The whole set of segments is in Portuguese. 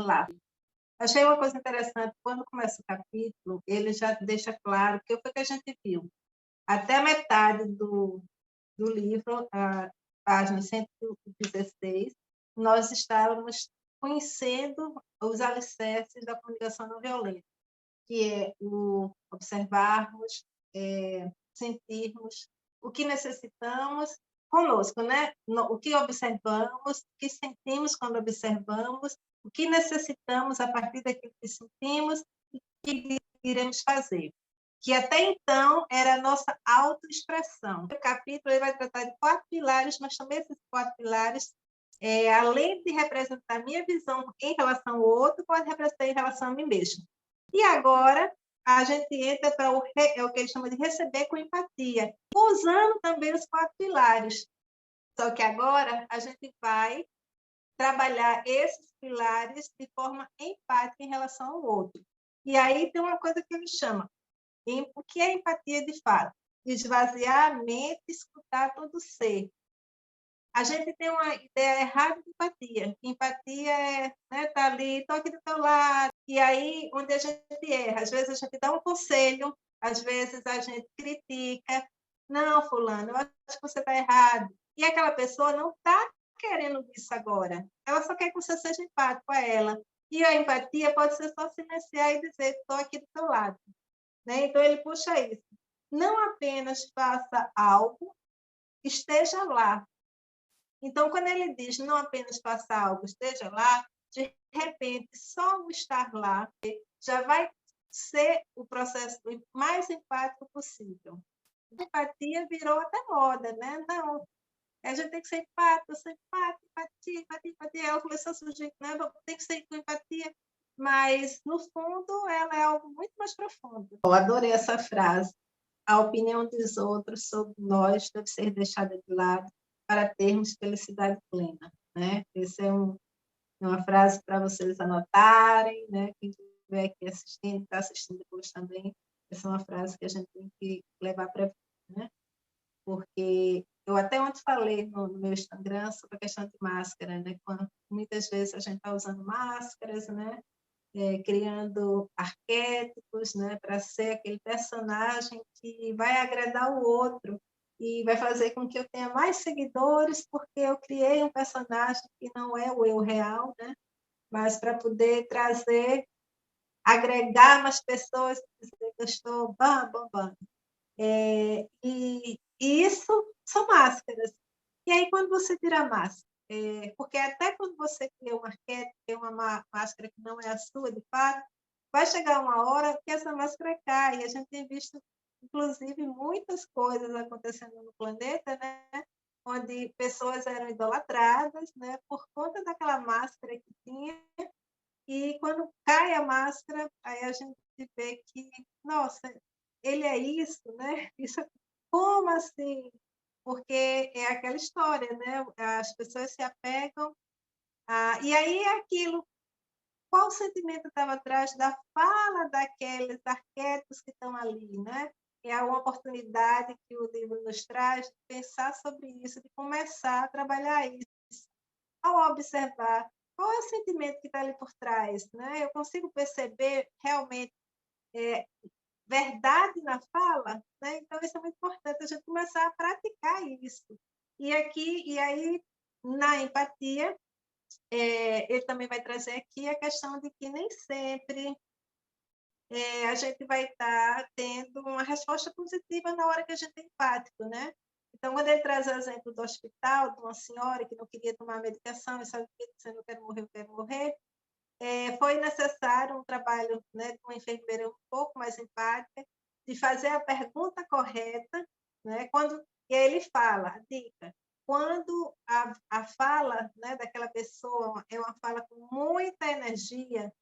lá. Achei uma coisa interessante, quando começa o capítulo, ele já deixa claro que foi que a gente viu. Até a metade do livro, a página 116, nós estávamos conhecendo os alicerces da comunicação não violenta, que é o observarmos, sentirmos o que necessitamos conosco, né? O que observamos, o que sentimos quando observamos, o que necessitamos a partir daquilo que sentimos e o que iremos fazer. Que até então era a nossa autoexpressão. O capítulo ele vai tratar de 4 pilares, mas também esses 4 pilares, além de representar a minha visão em relação ao outro, pode representar em relação a mim mesmo. E agora a gente entra para o que ele chama de receber com empatia, usando também os 4 pilares. Só que agora a gente vai trabalhar esses pilares de forma empática em relação ao outro. E aí tem uma coisa que ele chama, o que é empatia de fato? Esvaziar a mente, escutar todo ser. A gente tem uma ideia errada de empatia. Empatia é, né, tá ali, estou aqui do teu lado. E aí, onde a gente erra, às vezes a gente dá um conselho, às vezes a gente critica. Não, fulano, eu acho que você está errado. E aquela pessoa não está querendo isso agora. Ela só quer que você seja empático a ela. E a empatia pode ser só silenciar e dizer, estou aqui do teu lado. Né? Então, ele puxa isso. Não apenas faça algo, esteja lá. Então, quando ele diz não apenas faça algo, esteja lá, de repente, só o estar lá já vai ser o processo mais empático possível. A empatia virou até moda, né? Não, a gente tem que ser empático, empatia. Ela começou a surgir, né? Tem que ser com empatia, mas, no fundo, ela é algo muito mais profundo. Eu adorei essa frase. A opinião dos outros sobre nós deve ser deixada de lado para termos felicidade plena, né? Essa é uma frase para vocês anotarem, né? Quem estiver aqui assistindo, está assistindo depois também, essa é uma frase que a gente tem que levar para a vida, né? Porque eu até ontem falei no meu Instagram sobre a questão de máscara, né? Quando muitas vezes a gente está usando máscaras, né? Criando arquétipos, né? Para ser aquele personagem que vai agradar o outro e vai fazer com que eu tenha mais seguidores, porque eu criei um personagem que não é o eu real, né? Mas para poder trazer, agregar mais pessoas, dizer que eu estou bam. E isso são máscaras. E aí, quando você tira a máscara, porque até quando você cria um arquétipo, tem uma máscara que não é a sua, de fato, vai chegar uma hora que essa máscara cai. E a gente tem visto, inclusive, muitas coisas acontecendo no planeta, né? Onde pessoas eram idolatradas, né? Por conta daquela máscara que tinha. E quando cai a máscara, aí a gente vê que, nossa, ele é isso, né? Isso, como assim? Porque é aquela história, né? As pessoas se apegam e aí é aquilo. Qual sentimento estava atrás da fala daqueles arquétipos que estão ali, né? É uma oportunidade que o livro nos traz de pensar sobre isso, de começar a trabalhar isso. Ao observar qual é o sentimento que está ali por trás, né? Eu consigo perceber realmente verdade na fala, né? Então isso é muito importante a gente começar a praticar isso. E aí na empatia, ele também vai trazer aqui a questão de que nem sempre a gente vai estar tendo uma resposta positiva na hora que a gente é empático, né? Então, quando ele traz o exemplo do hospital, de uma senhora que não queria tomar medicação e só queria dizer, eu quero morrer, foi necessário um trabalho, né, de uma enfermeira um pouco mais empática, de fazer a pergunta correta, né? E aí ele fala, a dica, quando a fala, né, daquela pessoa é uma fala com muita energia,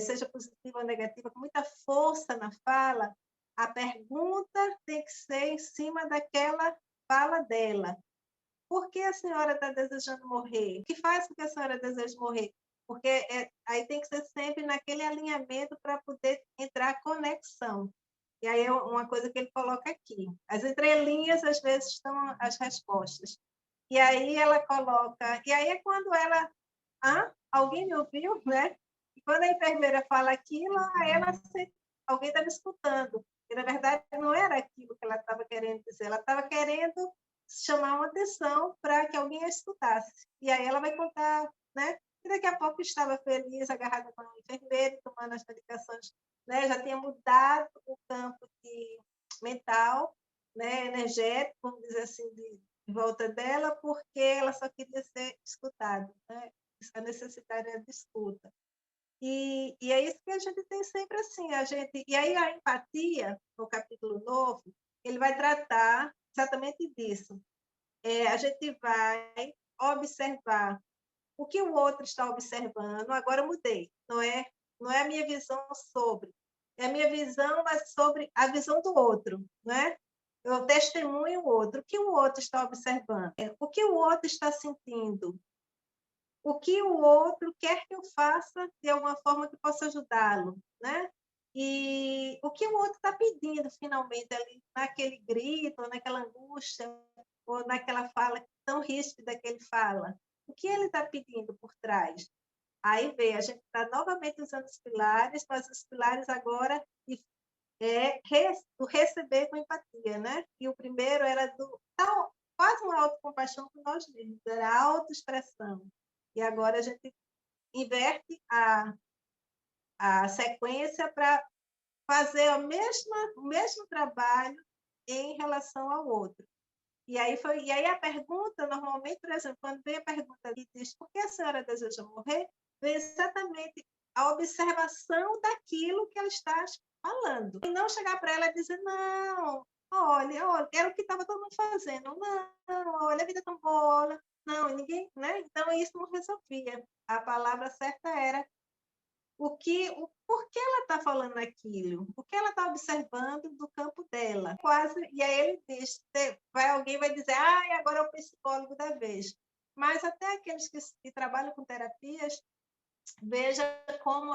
seja positiva ou negativa, com muita força na fala, a pergunta tem que ser em cima daquela fala dela. Por que a senhora está desejando morrer? O que faz com que a senhora deseje morrer? Porque aí tem que ser sempre naquele alinhamento para poder entrar a conexão. E aí é uma coisa que ele coloca aqui. As entrelinhas, às vezes, estão as respostas. E aí ela coloca... E aí é quando ela... alguém me ouviu, né? E quando a enfermeira fala aquilo, alguém está me escutando. E, na verdade, não era aquilo que ela estava querendo dizer, ela estava querendo chamar uma atenção para que alguém a escutasse. E aí ela vai contar, né? E daqui a pouco estava feliz, agarrada com a enfermeira, tomando as medicações, né? Já tinha mudado o campo mental, né? Energético, vamos dizer assim, de volta dela, porque ela só queria ser escutada, né? A necessidade de escuta. E é isso que a gente tem sempre assim, e aí a empatia, no capítulo novo, ele vai tratar exatamente disso. A gente vai observar o que o outro está observando. Agora eu mudei, não é a minha visão sobre, é a minha visão, mas sobre a visão do outro, né? Eu testemunho o outro, o que o outro está observando, o que o outro está sentindo, o que o outro quer que eu faça de alguma forma que possa ajudá-lo, né? E o que o outro está pedindo, finalmente, ali, naquele grito, ou naquela angústia, ou naquela fala tão ríspida que ele fala. O que ele está pedindo por trás? Aí vê, a gente está novamente usando os pilares, mas os pilares agora do receber com empatia, né? E o primeiro era quase uma autocompaixão com nós mesmos, era a autoexpressão. E agora a gente inverte a sequência para fazer o mesmo trabalho em relação ao outro. E aí a pergunta, normalmente, por exemplo, quando vem a pergunta que diz por que a senhora deseja morrer, vem exatamente a observação daquilo que ela está falando. E não chegar para ela e dizer, não, olha, era o que estava todo mundo fazendo. Não, olha, a vida é tão boa. Não, ninguém, né? Então, isso não resolvia. A palavra certa era por que ela está falando aquilo? O que ela está observando do campo dela? Quase, e aí ele diz, alguém vai dizer, agora é o psicólogo da vez. Mas até aqueles que trabalham com terapias, veja como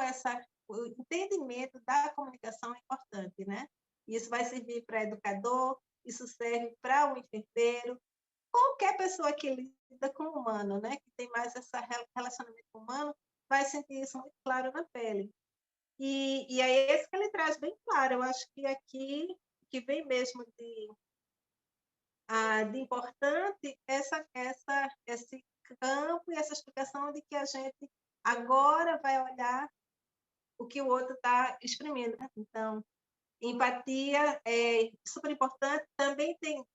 o entendimento da comunicação é importante, né? Isso vai servir para educador, isso serve para um enfermeiro, qualquer pessoa que lida com o humano, né? Que tem mais esse relacionamento humano, vai sentir isso muito claro na pele. E aí é esse que ele traz bem claro. Eu acho que aqui que vem mesmo de importante esse campo e essa explicação de que a gente agora vai olhar o que o outro está exprimindo. Né? Então, empatia é super importante. Também tem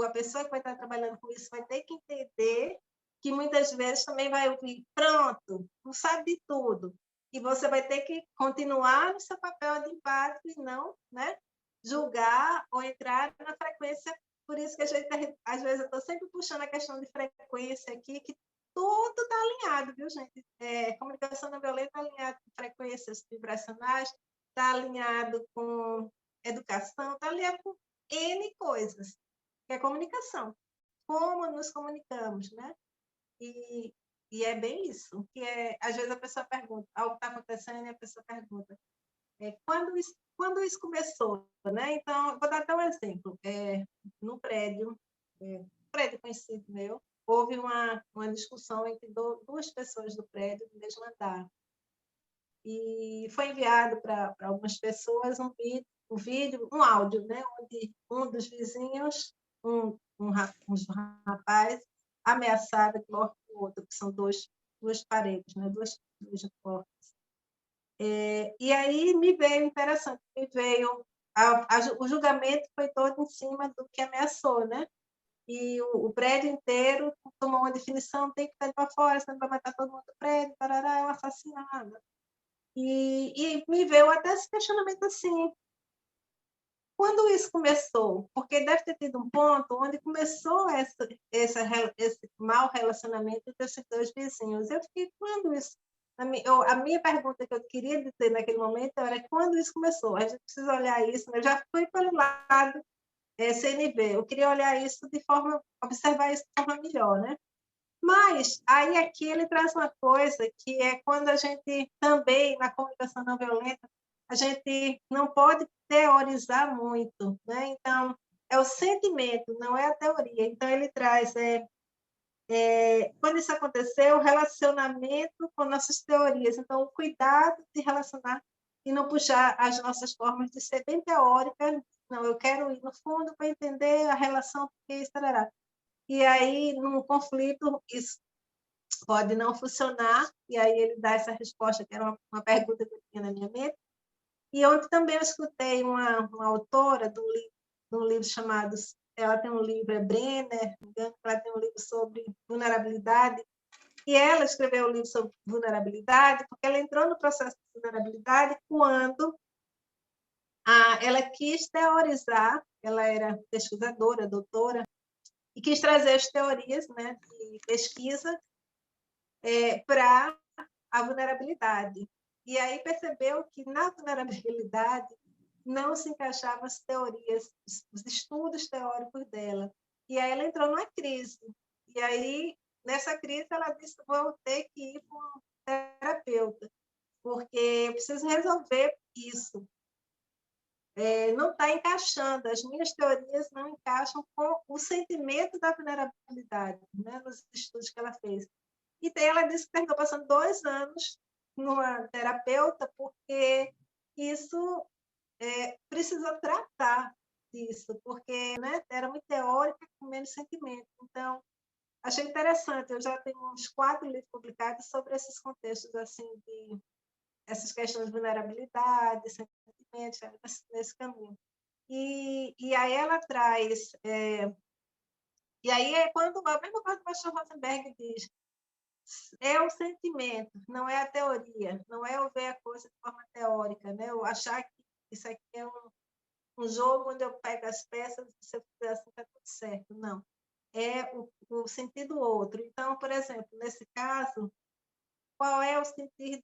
a pessoa que vai estar trabalhando com isso vai ter que entender que muitas vezes também vai ouvir, pronto, não sabe de tudo. E você vai ter que continuar no seu papel de empático e não, né, julgar ou entrar na frequência. Por isso que a gente, às vezes, eu estou sempre puxando a questão de frequência aqui, que tudo está alinhado, viu, gente? Comunicação não violenta está alinhado com frequências vibracionais, está alinhado com educação, está alinhado com N coisas, que é comunicação. Como nos comunicamos, né? E é bem isso, às vezes a pessoa pergunta, algo está acontecendo e a pessoa pergunta, quando isso começou, né? Então, vou dar até um exemplo. No prédio, prédio conhecido meu, houve uma discussão entre duas pessoas do prédio do mesmo andar. E foi enviado para algumas pessoas um áudio, né? Onde um dos vizinhos, um rapaz, ameaçado que morre o outro, que são duas paredes, né? duas portas. E aí me veio interessante, o julgamento foi todo em cima do que ameaçou, né? E o prédio inteiro tomou uma definição, tem que estar para fora, senão vai matar todo mundo do prédio, parará, é um assassinato. E me veio até esse questionamento assim, quando isso começou? Porque deve ter tido um ponto onde começou esse mau relacionamento entre esses dois vizinhos. Eu fiquei, quando isso... A minha pergunta que eu queria dizer naquele momento era quando isso começou? A gente precisa olhar isso, né? Eu já fui pelo lado CNV, eu queria olhar isso observar isso de forma melhor, né? Mas aí aqui ele traz uma coisa que é quando a gente também, na comunicação não violenta, a gente não pode teorizar muito, né? Então, é o sentimento, não é a teoria. Então, ele traz quando isso aconteceu, o relacionamento com nossas teorias. Então, o cuidado de relacionar e não puxar as nossas formas de ser bem teóricas. Não, eu quero ir no fundo para entender a relação, porque isso, tarará. E aí, num conflito, isso pode não funcionar, e aí ele dá essa resposta, que era uma pergunta que eu tinha na minha mente. E ontem também eu escutei uma autora de um livro chamado, ela tem um livro, é Brenner, ela tem um livro sobre vulnerabilidade, e ela escreveu um livro sobre vulnerabilidade, porque ela entrou no processo de vulnerabilidade quando ela quis teorizar, ela era pesquisadora, doutora, e quis trazer as teorias, né, de pesquisa para a vulnerabilidade. E aí percebeu que na vulnerabilidade não se encaixavam as teorias, os estudos teóricos dela. E aí ela entrou numa crise. E aí, nessa crise, ela disse: vou ter que ir para um terapeuta, porque eu preciso resolver isso. Não está encaixando, as minhas teorias não encaixam com o sentimento da vulnerabilidade, né, nos estudos que ela fez. E daí ela disse que terminou passando 2 anos numa terapeuta, porque isso precisou tratar disso, porque, né, era muito teórica com menos sentimento. Então, achei interessante. Eu já tenho uns 4 livros publicados sobre esses contextos, assim, de essas questões de vulnerabilidade, sentimentos, nesse caminho. E aí ela traz... e aí é quando a mesma coisa que o pastor Rosenberg diz, é o sentimento, não é a teoria, não é eu ver a coisa de forma teórica, né? Eu achar que isso aqui é um jogo onde eu pego as peças e se eu fizer assim está tudo certo. Não, é o sentido outro. Então, por exemplo, nesse caso, qual é o sentir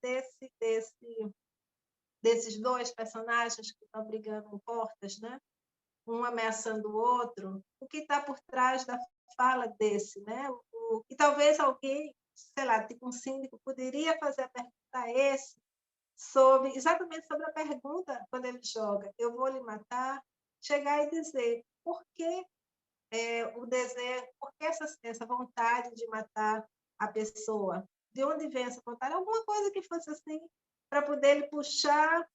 desses 2 personagens que estão brigando em portas, né? Um ameaçando o outro? O que está por trás da fala desse, né? E talvez alguém, sei lá, tipo um síndico, poderia fazer a pergunta a esse exatamente sobre a pergunta, quando ele joga: eu vou lhe matar, chegar e dizer por que o desejo, por que essa vontade de matar a pessoa? De onde vem essa vontade? Alguma coisa que fosse assim, para poder ele puxar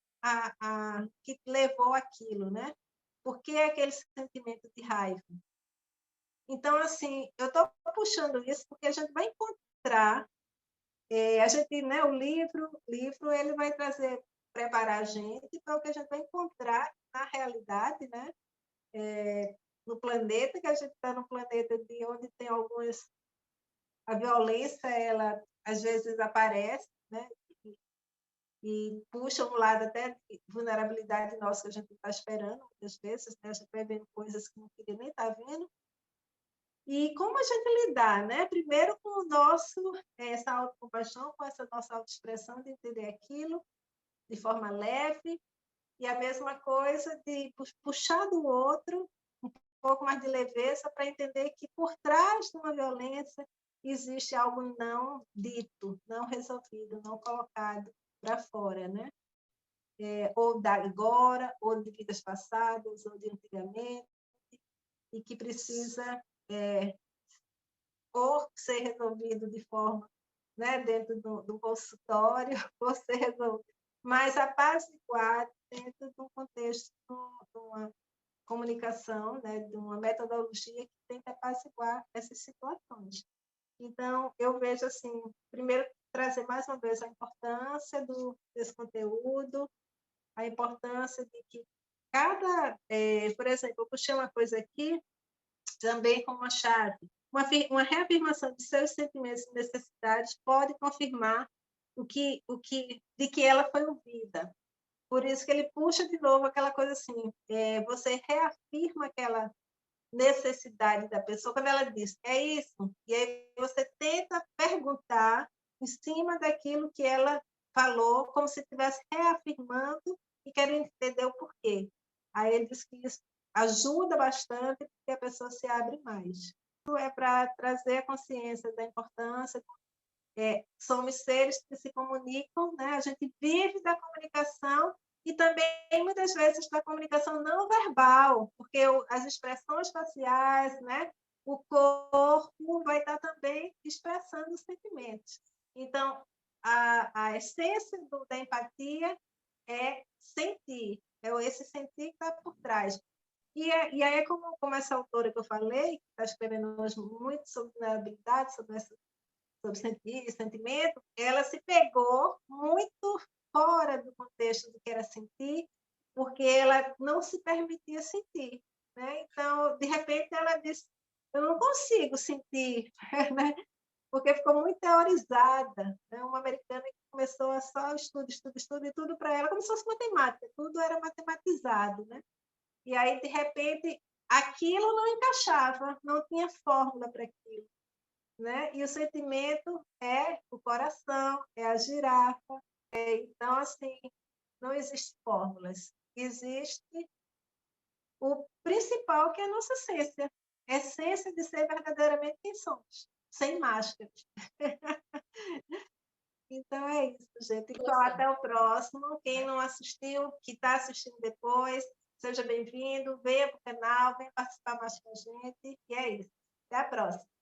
que levou aquilo, né? Por que aquele sentimento de raiva? Então, assim, eu estou puxando isso porque a gente vai encontrar, a gente, né, o livro ele vai preparar a gente para o que a gente vai encontrar na realidade, né? No planeta, que a gente está no planeta de onde tem algumas... A violência, ela às vezes aparece, né? E puxa um lado até de vulnerabilidade nossa que a gente está esperando, muitas vezes, né? A gente vai vendo coisas que não queria nem estar vendo. E como a gente lidar, né? Primeiro com essa autocompaixão, com essa nossa autoexpressão de entender aquilo de forma leve, e a mesma coisa de puxar do outro um pouco mais de leveza para entender que por trás de uma violência existe algo não dito, não resolvido, não colocado para fora, né? Ou da agora, ou de vidas passadas, ou de antigamente, e que precisa ou ser resolvido de forma, né, dentro do consultório, ou ser resolvido, mas apaziguado dentro de um contexto de uma comunicação, né, de uma metodologia que tenta apaziguar essas situações. Então, eu vejo assim, primeiro, trazer mais uma vez a importância desse conteúdo, a importância de que por exemplo, eu puxei uma coisa aqui, também como uma chave, uma reafirmação de seus sentimentos e necessidades pode confirmar de que ela foi ouvida. Por isso que ele puxa de novo aquela coisa assim, você reafirma aquela necessidade da pessoa quando ela diz, é isso, e aí você tenta perguntar em cima daquilo que ela falou, como se estivesse reafirmando e querendo entender o porquê. Aí ele diz que isso ajuda bastante porque a pessoa se abre mais. Isso é para trazer a consciência da importância. Somos seres que se comunicam, né? A gente vive da comunicação e também, muitas vezes, da comunicação não verbal, porque as expressões faciais, né? o corpo vai estar também expressando os sentimentos. Então, a essência da empatia é sentir, é esse sentir que está por trás. E aí é como essa autora que eu falei, que está escrevendo hoje muito sobre vulnerabilidade, sobre sentir, sentimento, ela se pegou muito fora do contexto do que era sentir, porque ela não se permitia sentir. Né? Então, de repente, ela disse, eu não consigo sentir, né? Porque ficou muito teorizada. Né? Uma americana que começou a só estudo, e tudo para ela, como se fosse matemática, tudo era matematizado. Né? E aí, de repente, aquilo não encaixava, não tinha fórmula para aquilo. Né? E o sentimento é o coração, é a girafa. Então, assim, não existe fórmulas. Existe o principal, que é a nossa essência. A essência de ser verdadeiramente quem somos, sem máscaras. Então é isso, gente. Então, até o próximo. Quem não assistiu, que está assistindo depois, seja bem-vindo, venha para o canal, venha participar mais com a gente. E é isso. Até a próxima.